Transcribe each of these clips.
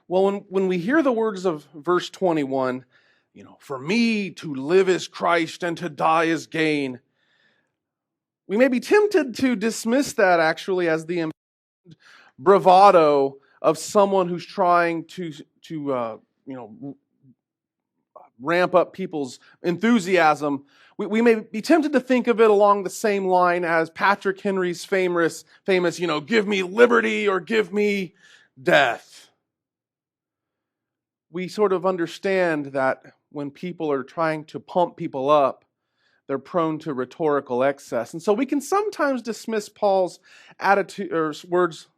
Well, when we hear the words of verse 21, for me to live is Christ and to die is gain, we may be tempted to dismiss that actually as the bravado of someone who's trying to ramp up people's enthusiasm. We may be tempted to think of it along the same line as Patrick Henry's famous, give me liberty or give me death. We sort of understand that when people are trying to pump people up, they're prone to rhetorical excess. And so we can sometimes dismiss Paul's attitude or words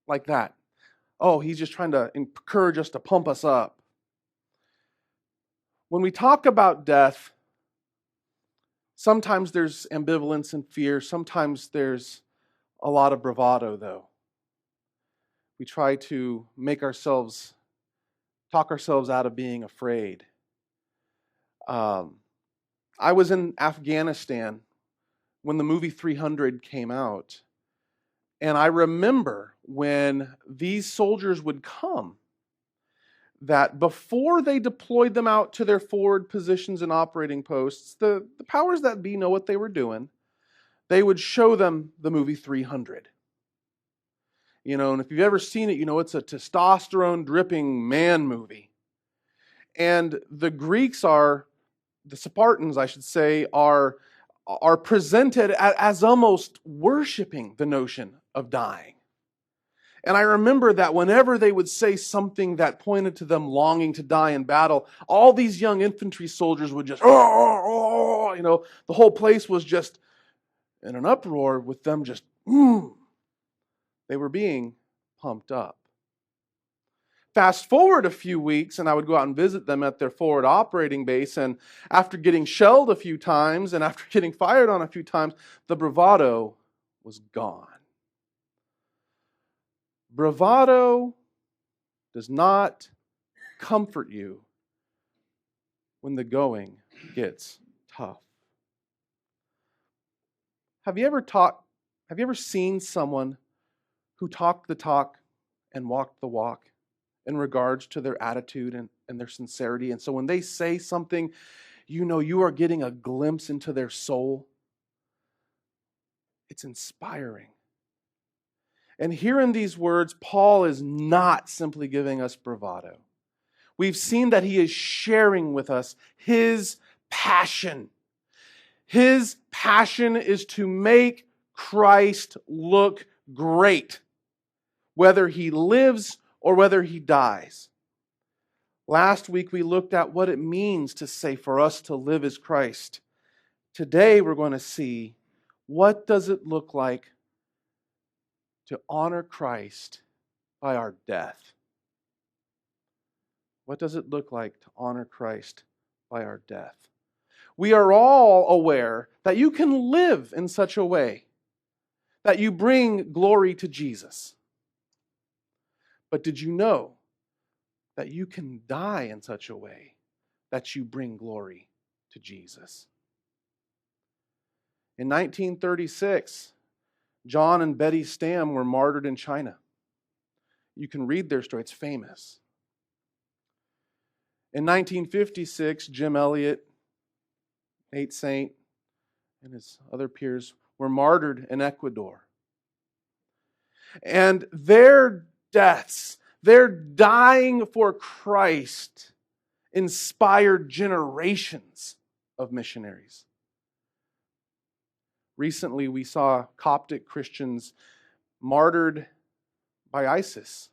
like that. Oh, he's just trying to encourage us to pump us up. When we talk about death, sometimes there's ambivalence and fear. Sometimes there's a lot of bravado, though. We try to talk ourselves out of being afraid. I was in Afghanistan when the movie 300 came out. And I remember when these soldiers would come, that before they deployed them out to their forward positions and operating posts, the powers that be know what they were doing. They would show them the movie 300. And if you've ever seen it, it's a testosterone dripping man movie. And the Spartans, I should say, are presented as almost worshiping the notion of dying. And I remember that whenever they would say something that pointed to them longing to die in battle, all these young infantry soldiers would just, the whole place was just in an uproar with them just, They were being pumped up. Fast forward a few weeks, and I would go out and visit them at their forward operating base, and after getting shelled a few times, and after getting fired on a few times, the bravado was gone. Bravado does not comfort you when the going gets tough. Have you ever seen someone who talked the talk and walked the walk in regards to their attitude and their sincerity? And so when they say something, you are getting a glimpse into their soul. It's inspiring. And here in these words, Paul is not simply giving us bravado. We've seen that he is sharing with us his passion. His passion is to make Christ look great, whether he lives or whether he dies. Last week we looked at what it means to say for us to live as Christ. Today we're going to see what does it look like to honor Christ by our death. What does it look like to honor Christ by our death? We are all aware that you can live in such a way that you bring glory to Jesus. But did you know that you can die in such a way that you bring glory to Jesus? In 1936, John and Betty Stam were martyred in China. You can read their story, it's famous. In 1956, Jim Elliot, Nate Saint, and his other peers were martyred in Ecuador. And their deaths, their dying for Christ, inspired generations of missionaries. Recently, we saw Coptic Christians martyred by ISIS.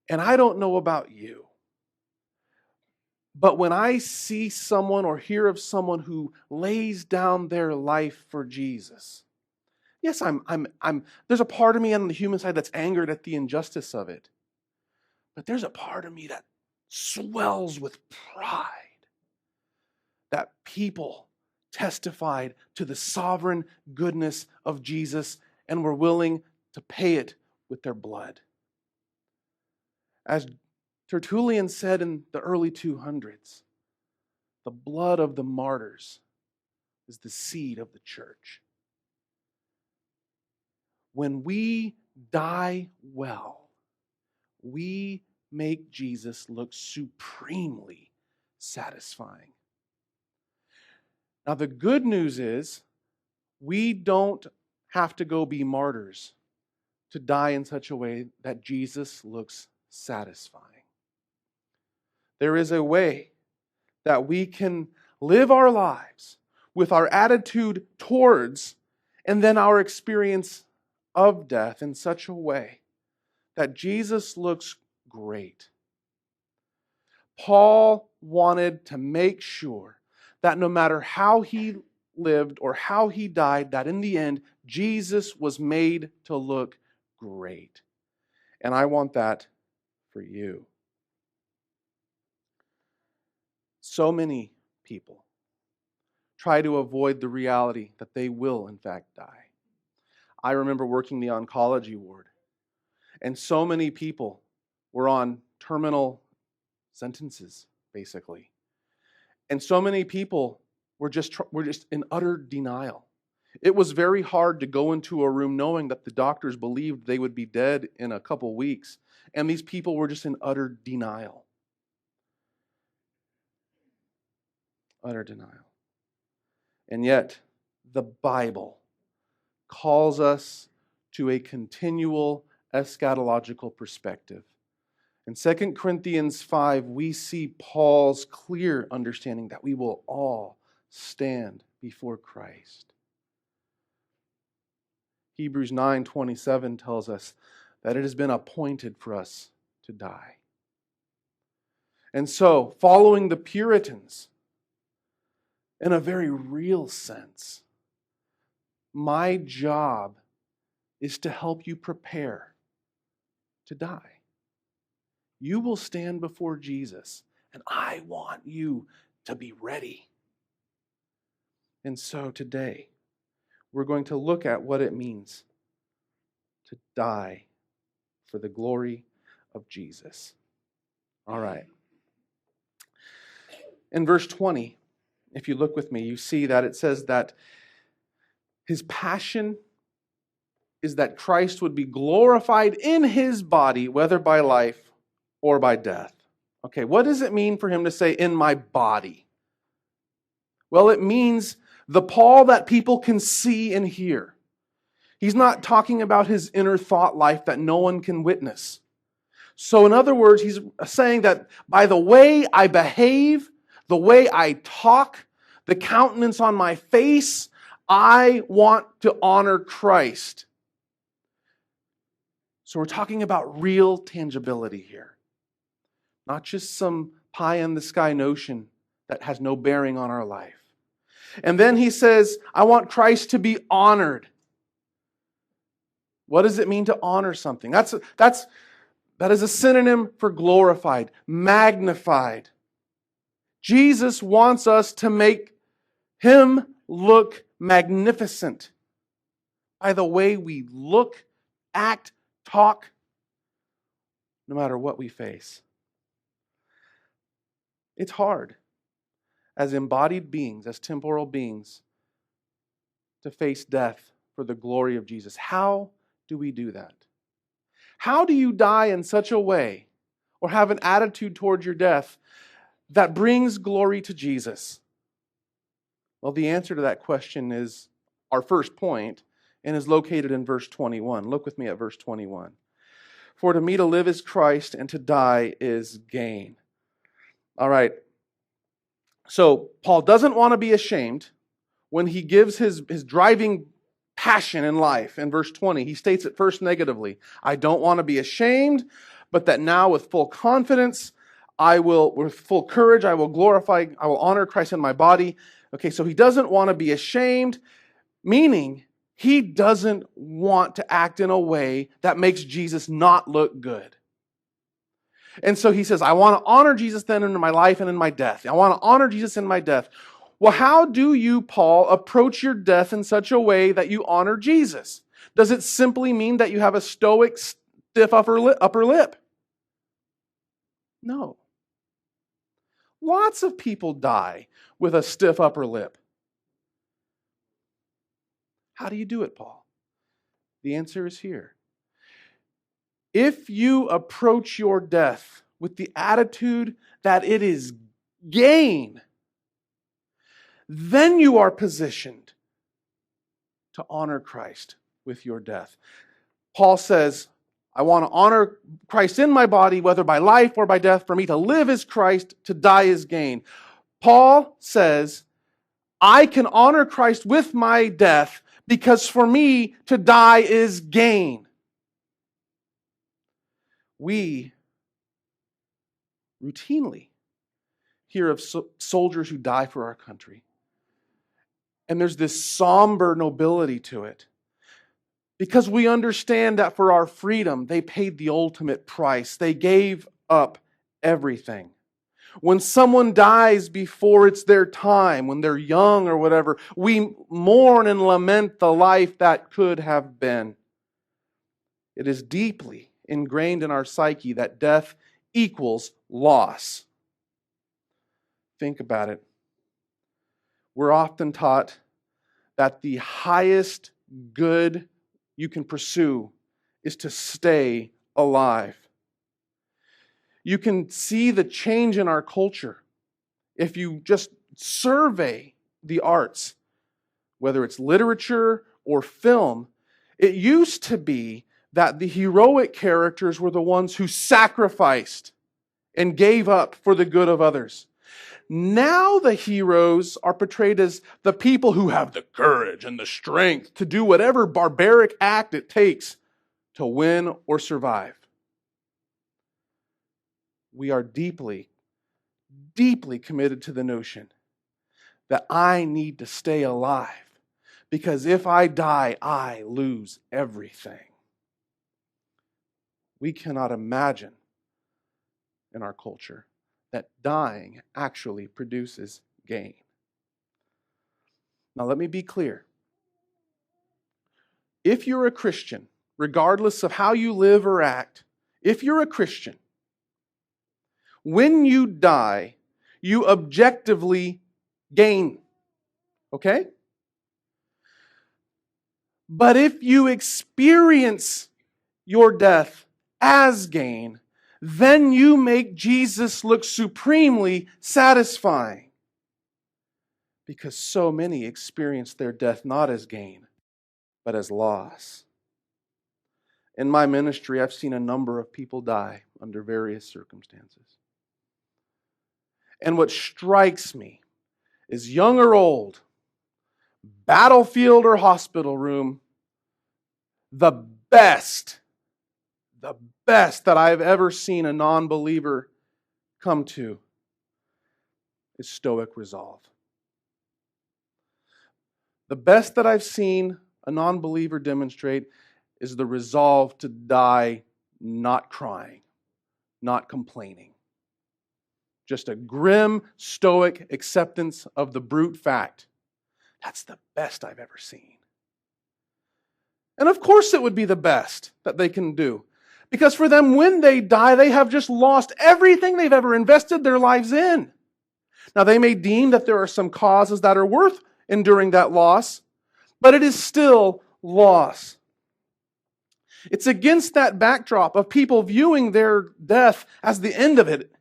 And I don't know about you, but when I see someone or hear of someone who lays down their life for Jesus, yes, there's a part of me on the human side that's angered at the injustice of it. But there's a part of me that swells with pride that people testified to the sovereign goodness of Jesus and were willing to pay it with their blood. As Tertullian said in the early 200s, the blood of the martyrs is the seed of the church. When we die well, we make Jesus look supremely satisfying. Now, the good news is we don't have to go be martyrs to die in such a way that Jesus looks satisfying. There is a way that we can live our lives with our attitude towards and then our experience of death in such a way that Jesus looks great. Paul wanted to make sure that no matter how he lived or how he died, that in the end, Jesus was made to look great. And I want that for you. So many people try to avoid the reality that they will, in fact, die. I remember working the oncology ward, and so many people were on terminal sentences, basically. And so many people were just in utter denial. It was very hard to go into a room knowing that the doctors believed they would be dead in a couple weeks, and these people were just in utter denial. Utter denial. And yet, the Bible calls us to a continual eschatological perspective. In 2 Corinthians 5, we see Paul's clear understanding that we will all stand before Christ. Hebrews 9:27 tells us that it has been appointed for us to die. And so, following the Puritans, in a very real sense, my job is to help you prepare to die. You will stand before Jesus, and I want you to be ready. And so today, we're going to look at what it means to die for the glory of Jesus. All right. In verse 20, if you look with me, you see that it says that his passion is that Christ would be glorified in his body, whether by life or by death. Okay, what does it mean for him to say, in my body? Well, it means the Paul that people can see and hear. He's not talking about his inner thought life that no one can witness. So in other words, he's saying that by the way I behave, the way I talk, the countenance on my face, I want to honor Christ. So we're talking about real tangibility here. Not just some pie-in-the-sky notion that has no bearing on our life. And then he says, I want Christ to be honored. What does it mean to honor something? That is a synonym for glorified, magnified. Jesus wants us to make him look magnificent by the way we look, act, talk, no matter what we face. It's hard as embodied beings, as temporal beings, to face death for the glory of Jesus. How do we do that? How do you die in such a way or have an attitude towards your death that brings glory to Jesus? Well, the answer to that question is our first point and is located in verse 21. Look with me at verse 21. For to me to live is Christ and to die is gain. All right. So Paul doesn't want to be ashamed when he gives his driving passion in life. In verse 20, he states it first negatively. I don't want to be ashamed, but that now with full confidence, with full courage, I will honor Christ in my body. Okay, so he doesn't want to be ashamed, meaning he doesn't want to act in a way that makes Jesus not look good. And so he says, I want to honor Jesus then in my life and in my death. I want to honor Jesus in my death. Well, how do you, Paul, approach your death in such a way that you honor Jesus? Does it simply mean that you have a stoic, stiff upper lip? No. Lots of people die with a stiff upper lip. How do you do it, Paul? The answer is here. If you approach your death with the attitude that it is gain, then you are positioned to honor Christ with your death. Paul says, I want to honor Christ in my body, whether by life or by death. For me to live is Christ, to die is gain. Paul says, I can honor Christ with my death because for me to die is gain. We routinely hear of soldiers who die for our country. And there's this somber nobility to it. Because we understand that for our freedom, they paid the ultimate price. They gave up everything. When someone dies before it's their time, when they're young or whatever, we mourn and lament the life that could have been. It is deeply ingrained in our psyche that death equals loss. Think about it. We're often taught that the highest good you can pursue is to stay alive. You can see the change in our culture if you just survey the arts, whether it's literature or film. It used to be that the heroic characters were the ones who sacrificed and gave up for the good of others. Now the heroes are portrayed as the people who have the courage and the strength to do whatever barbaric act it takes to win or survive. We are deeply, deeply committed to the notion that I need to stay alive because if I die, I lose everything. We cannot imagine in our culture that dying actually produces gain. Now let me be clear. If you're a Christian, regardless of how you live or act, if you're a Christian, when you die, you objectively gain. Okay? But if you experience your death as gain, then you make Jesus look supremely satisfying. Because so many experience their death not as gain, but as loss. In my ministry, I've seen a number of people die under various circumstances. And what strikes me is young or old, battlefield or hospital room, the best that I've ever seen a non-believer come to is stoic resolve. The best that I've seen a non-believer demonstrate is the resolve to die not crying, not complaining. Just a grim, stoic acceptance of the brute fact. That's the best I've ever seen. And of course it would be the best that they can do. Because for them, when they die, they have just lost everything they've ever invested their lives in. Now, they may deem that there are some causes that are worth enduring that loss, but it is still loss. It's against that backdrop of people viewing their death as the end of it,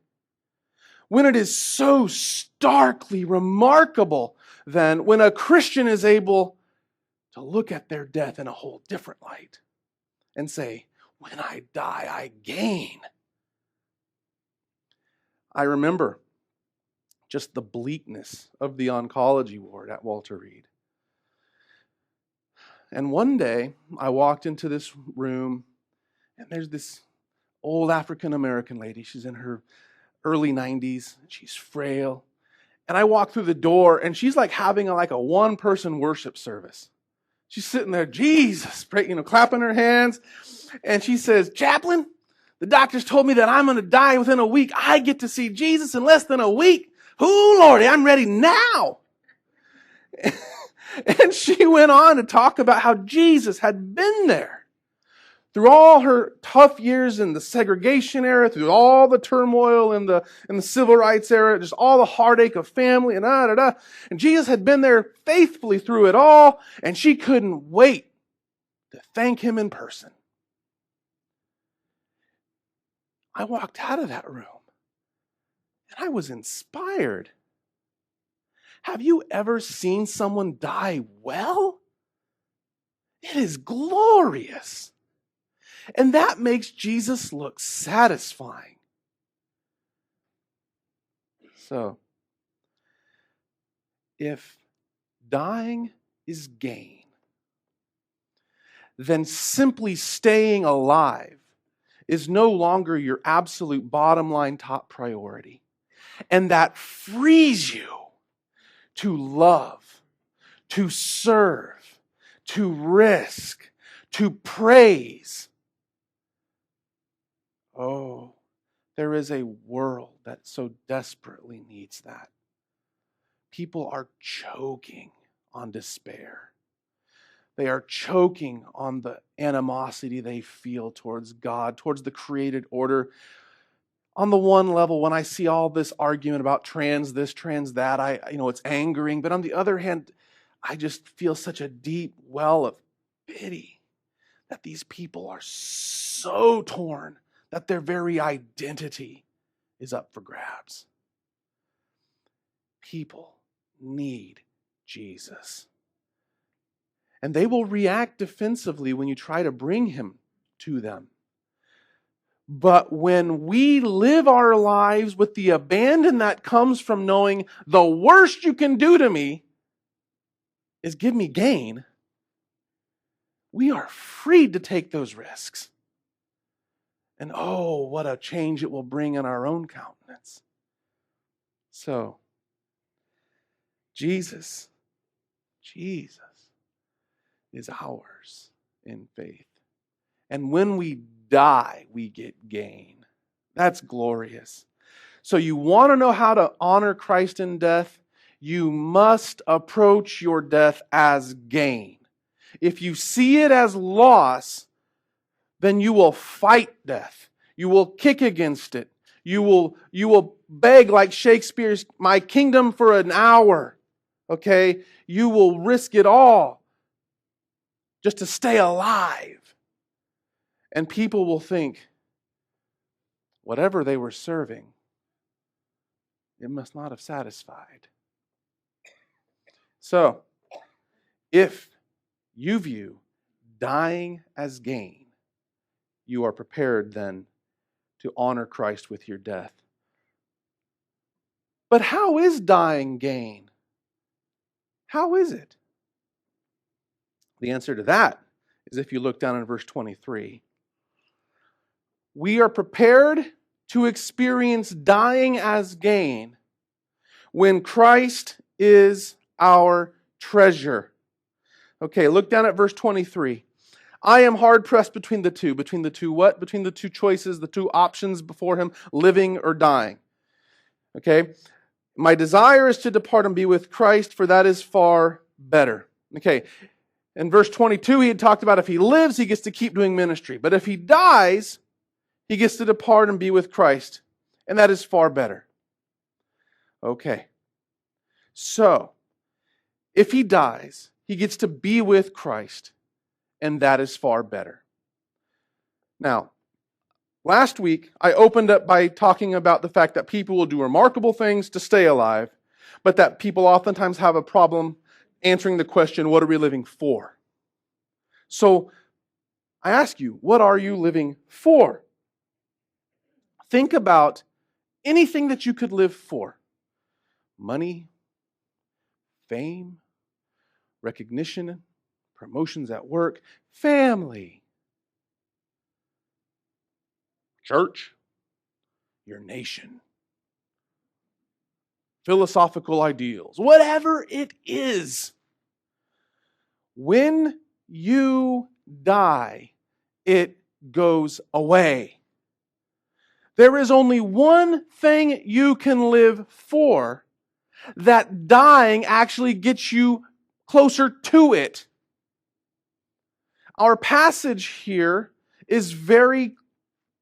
when it is so starkly remarkable then when a Christian is able to look at their death in a whole different light and say, when I die, I gain. I remember just the bleakness of the oncology ward at Walter Reed. And one day, I walked into this room, and there's this old African-American lady. She's in her early 90s. She's frail. And I walk through the door, and she's like having a one-person worship service. She's sitting there, Jesus, clapping her hands. And she says, Chaplain, the doctors told me that I'm going to die within a week. I get to see Jesus in less than a week. Ooh, Lordy, I'm ready now. And she went on to talk about how Jesus had been there through all her tough years in the segregation era, through all the turmoil in the civil rights era, just all the heartache of family and And Jesus had been there faithfully through it all, and she couldn't wait to thank him in person. I walked out of that room and I was inspired. Have you ever seen someone die well? It is glorious. And that makes Jesus look satisfying. So, if dying is gain, then simply staying alive is no longer your absolute bottom line top priority. And that frees you to love, to serve, to risk, to praise. Oh, there is a world that so desperately needs that. People are choking on despair. They are choking on the animosity they feel towards God, towards the created order. On the one level, when I see all this argument about trans this, trans that, it's angering. But on the other hand, I just feel such a deep well of pity that these people are so torn that their very identity is up for grabs. People need Jesus. And they will react defensively when you try to bring him to them. But when we live our lives with the abandon that comes from knowing the worst you can do to me is give me gain, we are freed to take those risks. And oh, what a change it will bring in our own countenance. So, Jesus is ours in faith. And when we die, we get gain. That's glorious. So you want to know how to honor Christ in death? You must approach your death as gain. If you see it as loss, then you will fight death. You will kick against it. You will beg like Shakespeare's, "My kingdom for an hour." Okay? You will risk it all just to stay alive. And people will think, whatever they were serving, it must not have satisfied. So, if you view dying as gain, you are prepared then to honor Christ with your death. But how is dying gain? How is it? The answer to that is if you look down in verse 23. We are prepared to experience dying as gain when Christ is our treasure. Okay, look down at verse 23. I am hard pressed between the two. Between the two what? Between the two choices, the two options before him, living or dying. Okay? My desire is to depart and be with Christ, for that is far better. Okay. In verse 22, he had talked about if he lives, he gets to keep doing ministry. But if he dies, he gets to depart and be with Christ. And that is far better. Okay. So, if he dies, he gets to be with Christ. And that is far better. Now, last week, I opened up by talking about the fact that people will do remarkable things to stay alive, but that people oftentimes have a problem answering the question, what are we living for? So, I ask you, what are you living for? Think about anything that you could live for. Money, fame, recognition, promotions at work, family, church, your nation, philosophical ideals, whatever it is. When you die, it goes away. There is only one thing you can live for that dying actually gets you closer to it. Our passage here is very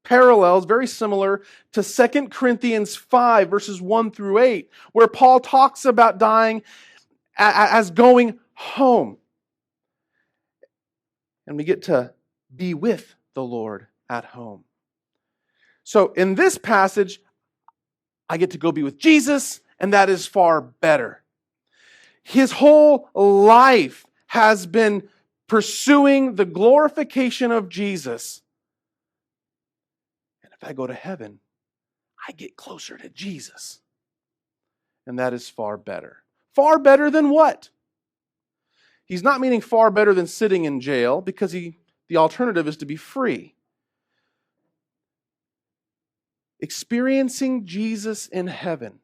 parallels, very similar to 2 Corinthians 5, verses 1 through 8, where Paul talks about dying as going home. And we get to be with the Lord at home. So in this passage, I get to go be with Jesus, and that is far better. His whole life has been pursuing the glorification of Jesus. And if I go to heaven, I get closer to Jesus. And that is far better. Far better than what? He's not meaning far better than sitting in jail, because the alternative is to be free. Experiencing Jesus in heaven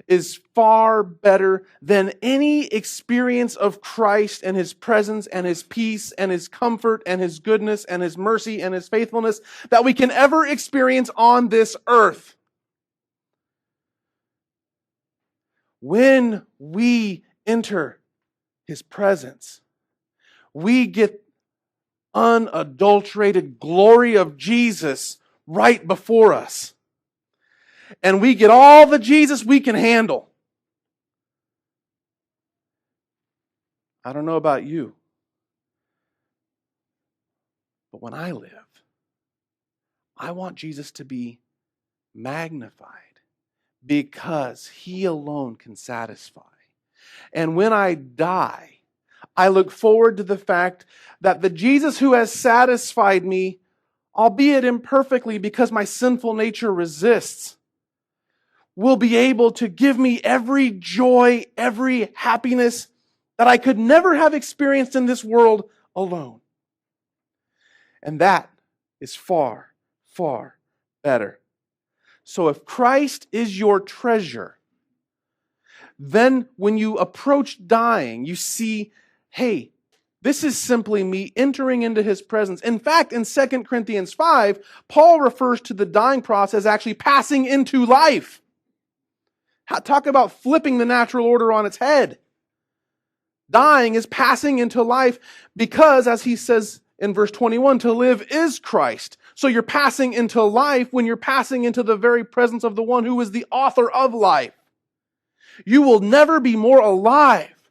is far better than any experience of Christ and His presence and His peace and His comfort and His goodness and His mercy and His faithfulness that we can ever experience on this earth. When we enter His presence, we get unadulterated glory of Jesus right before us. And we get all the Jesus we can handle. I don't know about you, but when I live, I want Jesus to be magnified because He alone can satisfy. And when I die, I look forward to the fact that the Jesus who has satisfied me, albeit imperfectly because my sinful nature resists, will be able to give me every joy, every happiness that I could never have experienced in this world alone. And that is far, far better. So if Christ is your treasure, then when you approach dying, you see, hey, this is simply me entering into His presence. In fact, in 2 Corinthians 5, Paul refers to the dying process as actually passing into life. Talk about flipping the natural order on its head. Dying is passing into life because, as he says in verse 21, to live is Christ. So you're passing into life when you're passing into the very presence of the one who is the author of life. You will never be more alive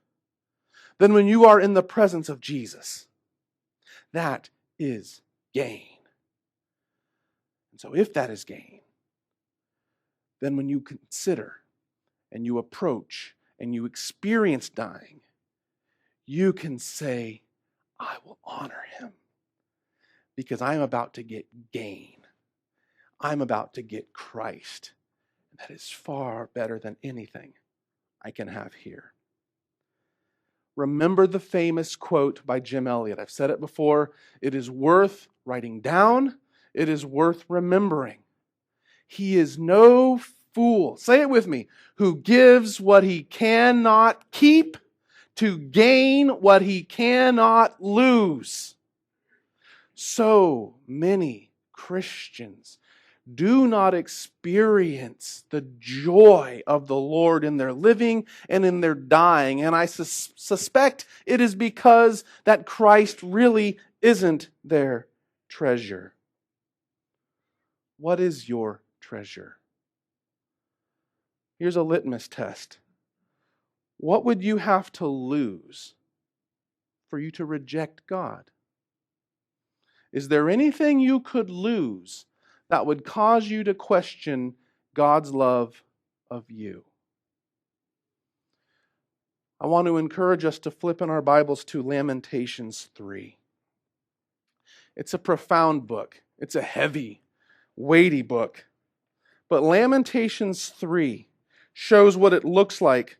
than when you are in the presence of Jesus. That is gain. And so if that is gain, then when you consider and you approach and you experience dying, you can say, I will honor Him because I'm about to get gain. I'm about to get Christ. And that is far better than anything I can have here. Remember the famous quote by Jim Elliot. I've said it before. It is worth writing down. It is worth remembering. He is no fool. Say it with me. Who gives what he cannot keep to gain what he cannot lose. So many Christians do not experience the joy of the Lord in their living and in their dying. And I suspect it is because that Christ really isn't their treasure. What is your treasure? Here's a litmus test. What would you have to lose for you to reject God? Is there anything you could lose that would cause you to question God's love of you? I want to encourage us to flip in our Bibles to Lamentations 3. It's a profound book. It's a heavy, weighty book. But Lamentations 3 shows what it looks like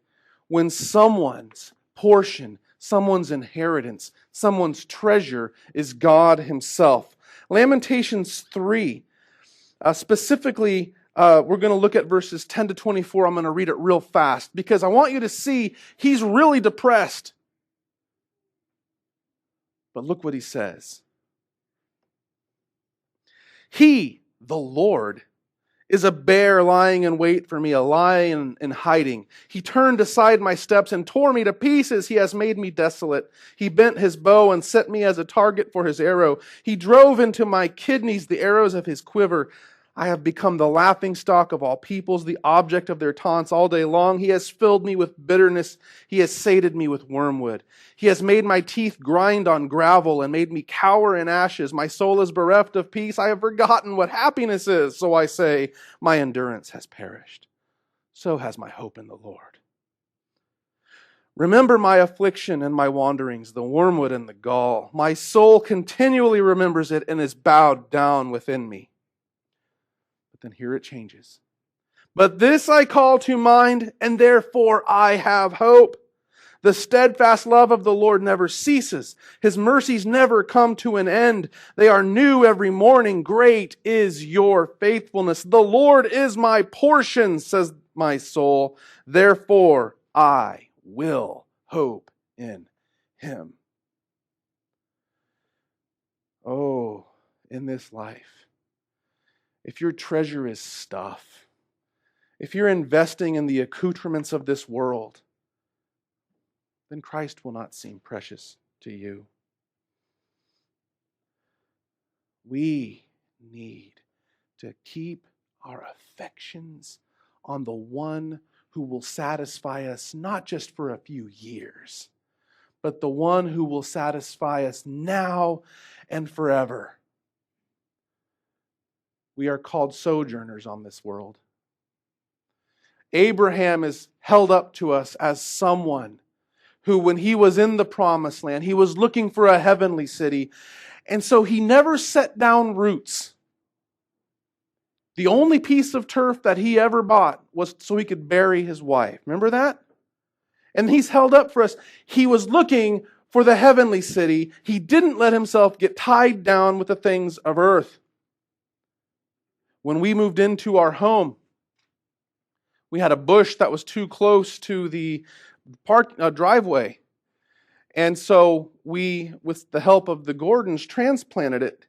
when someone's portion, someone's inheritance, someone's treasure is God Himself. Lamentations 3, specifically, we're going to look at verses 10 to 24. I'm going to read it real fast because I want you to see he's really depressed. But look what he says. He, the Lord, is a bear lying in wait for me, a lion in hiding. He turned aside my steps and tore me to pieces. He has made me desolate. He bent his bow and set me as a target for his arrow. He drove into my kidneys the arrows of his quiver. I have become the laughingstock of all peoples, the object of their taunts all day long. He has filled me with bitterness. He has sated me with wormwood. He has made my teeth grind on gravel and made me cower in ashes. My soul is bereft of peace. I have forgotten what happiness is. So I say, my endurance has perished. So has my hope in the Lord. Remember my affliction and my wanderings, the wormwood and the gall. My soul continually remembers it and is bowed down within me. But then here it changes. But this I call to mind, and therefore I have hope. The steadfast love of the Lord never ceases. His mercies never come to an end. They are new every morning. Great is your faithfulness. The Lord is my portion, says my soul. Therefore I will hope in Him. Oh, in this life, if your treasure is stuff, if you're investing in the accoutrements of this world, then Christ will not seem precious to you. We need to keep our affections on the one who will satisfy us not just for a few years, but the one who will satisfy us now and forever. We are called sojourners on this world. Abraham is held up to us as someone who, when he was in the promised land, he was looking for a heavenly city. And so he never set down roots. The only piece of turf that he ever bought was so he could bury his wife. Remember that? And he's held up for us. He was looking for the heavenly city. He didn't let himself get tied down with the things of earth. When we moved into our home, we had a bush that was too close to the driveway. And so we, with the help of the Gordons, transplanted it.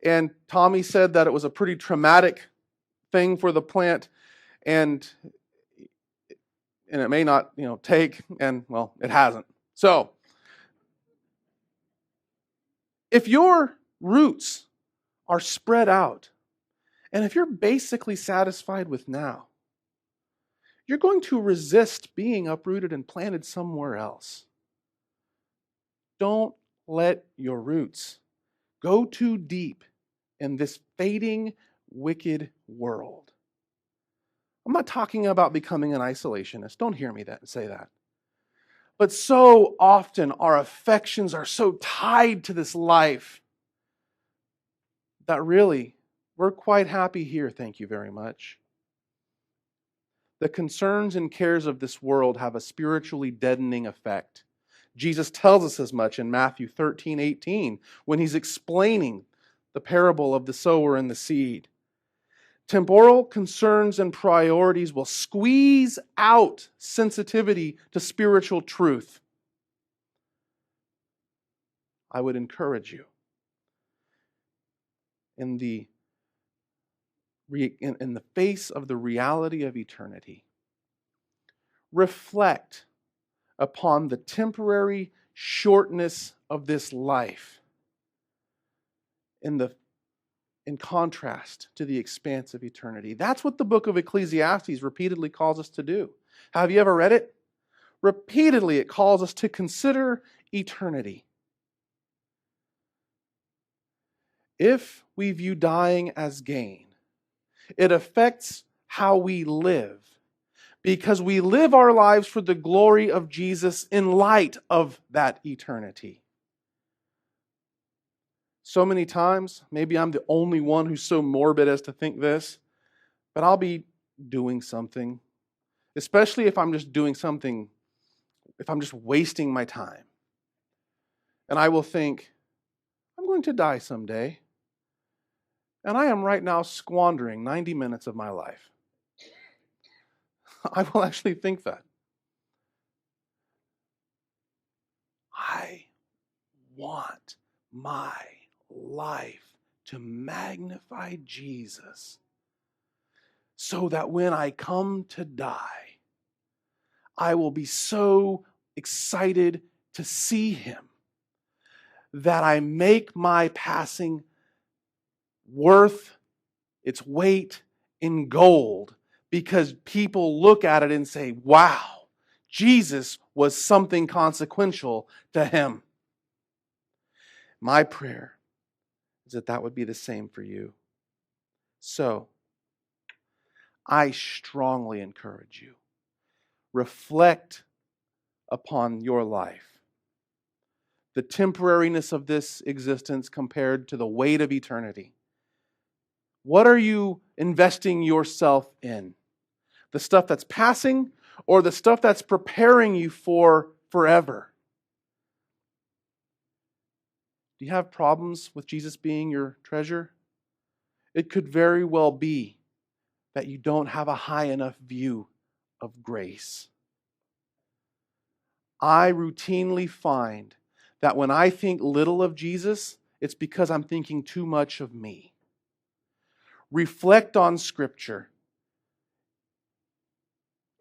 And Tommy said that it was a pretty traumatic thing for the plant, and it may not, take, and well, it hasn't. So, if your roots are spread out, and if you're basically satisfied with now, you're going to resist being uprooted and planted somewhere else. Don't let your roots go too deep in this fading, wicked world. I'm not talking about becoming an isolationist. Don't hear me say that. But so often our affections are so tied to this life that really we're quite happy here, thank you very much. The concerns and cares of this world have a spiritually deadening effect. Jesus tells us as much in Matthew 13:18 when he's explaining the parable of the sower and the seed. Temporal concerns and priorities will squeeze out sensitivity to spiritual truth. I would encourage you in the face of the reality of eternity, reflect upon the temporary shortness of this life in contrast to the expanse of eternity. That's what the book of Ecclesiastes repeatedly calls us to do. Have you ever read it? Repeatedly it calls us to consider eternity. If we view dying as gain, it affects how we live, because we live our lives for the glory of Jesus in light of that eternity. So many times, maybe I'm the only one who's so morbid as to think this, but I'll be doing something, especially if I'm just doing something, if I'm just wasting my time. And I will think, I'm going to die someday. And I am right now squandering 90 minutes of my life. I will actually think that. I want my life to magnify Jesus so that when I come to die, I will be so excited to see Him that I make my passing worth its weight in gold because people look at it and say, wow, Jesus was something consequential to him. My prayer is that that would be the same for you. So, I strongly encourage you, reflect upon your life, the temporariness of this existence compared to the weight of eternity. What are you investing yourself in? The stuff that's passing or the stuff that's preparing you for forever? Do you have problems with Jesus being your treasure? It could very well be that you don't have a high enough view of grace. I routinely find that when I think little of Jesus, it's because I'm thinking too much of me. Reflect on Scripture.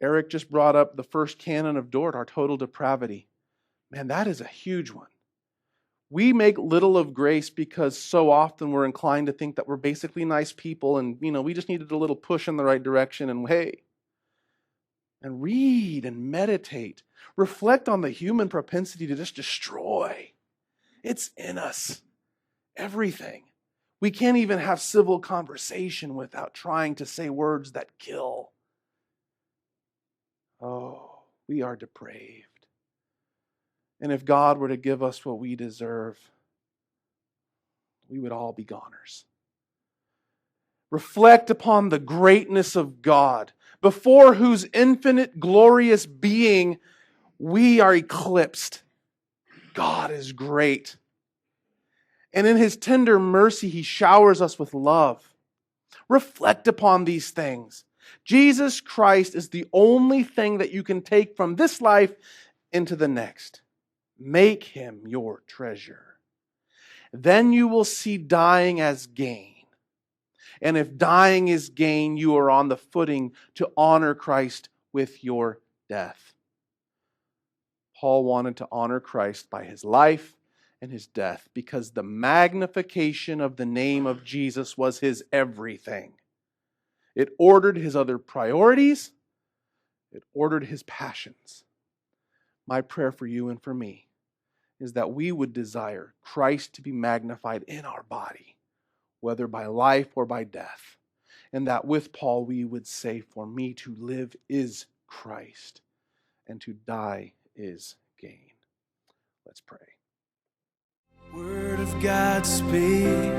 Eric just brought up the first canon of Dort, our total depravity. Man, that is a huge one. We make little of grace because so often we're inclined to think that we're basically nice people and, we just needed a little push in the right direction and hey. And read and meditate. Reflect on the human propensity to just destroy. It's in us. Everything. We can't even have civil conversation without trying to say words that kill. Oh, we are depraved. And if God were to give us what we deserve, we would all be goners. Reflect upon the greatness of God, before whose infinite, glorious being we are eclipsed. God is great. And in His tender mercy, He showers us with love. Reflect upon these things. Jesus Christ is the only thing that you can take from this life into the next. Make Him your treasure. Then you will see dying as gain. And if dying is gain, you are on the footing to honor Christ with your death. Paul wanted to honor Christ by his life and his death because the magnification of the name of Jesus was his everything. It ordered his other priorities. It ordered his passions. My prayer for you and for me is that we would desire Christ to be magnified in our body, whether by life or by death. And that with Paul we would say, for me to live is Christ, and to die is gain. Let's pray. Word of God speak,